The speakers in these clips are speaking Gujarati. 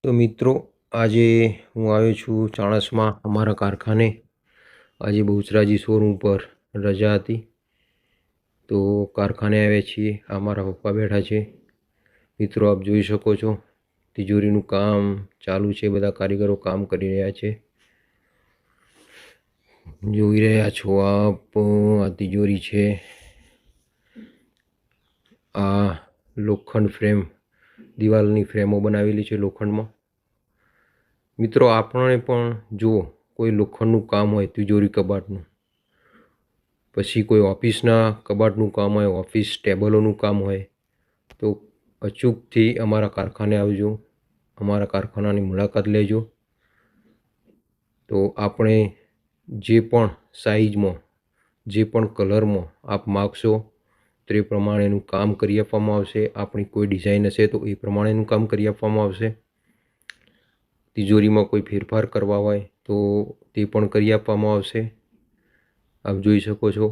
તો મિત્રો, આજે હું આવ્યો છું ચાણસમાં અમારા કારખાને. આજે બહુચરાજી શોરૂમ પર રજા હતી, તો કારખાને આવ્યા છીએ. આ મારા પપ્પા બેઠા છે. મિત્રો, આપ જોઈ શકો છો તિજોરીનું કામ ચાલુ છે. બધા કારીગરો કામ કરી રહ્યા છે. જોઈ રહ્યા છો આપ, આ તિજોરી છે. આ લોખંડ ફ્રેમ, દિવાલની ફ્રેમો બનાવેલી છે લોખંડમાં. મિત્રો, આપણે પણ જો કોઈ લોખંડનું કામ હોય, તિજોરી કબાટનું, પછી કોઈ ઓફિસના કબાટનું કામ હોય, ઓફિસ ટેબલોનું કામ હોય, તો અચૂકથી અમારા કારખાને આવજો, અમારા કારખાનાની મુલાકાત લેજો. તો આપણે જે પણ સાઇઝમાં, જે પણ કલરમાં આપ માગશો તે પ્રમાણેનું કામ કરી આપવામાં આવશે. આપણી કોઈ ડિઝાઇન હશે તો એ પ્રમાણેનું કામ કરી આપવામાં આવશે. તિજોરીમાં કોઈ ફેરફાર કરવા હોય તો તે પણ કરી આપવામાં આવશે. આપ જોઈ શકો છો.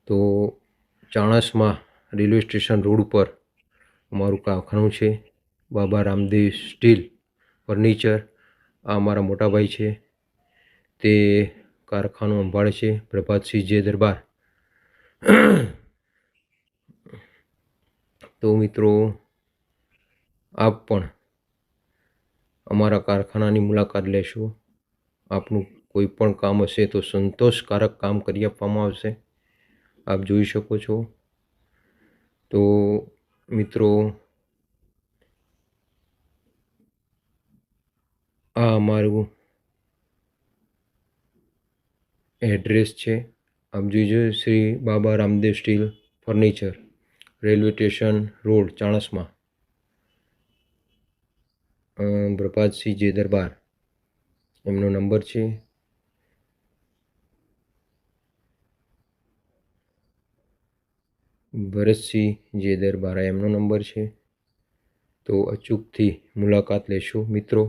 તો ચાણસમાં રેલવે સ્ટેશન રોડ ઉપર અમારું કારખાનું છે, બાબા રામદેવ સ્ટીલ ફર્નિચર. આ અમારા મોટાભાઈ છે, તે કારખાનું સંભાળે છે, પ્રભાતસિંહ જે દરબાર. તો મિત્રો, આપ પણ અમારા કારખાનાની મુલાકાત લેશો. આપનું કોઈ પણ કામ હશે તો સંતોષકારક કામ કરી આપવામાં આવશે. આપ જોઈ શકો છો. તો મિત્રો, આ અમારું એડ્રેસ છે. આપ જોઈજો, Shri Baba Ramdev steel furniture, railway station road, Chanasma. Prabhatsinh જે દરબાર એમનો નંબર છે. ભરતસિંહ જે દરબાર એમનો નંબર છે. તો અચૂકથી મુલાકાત લેશો મિત્રો.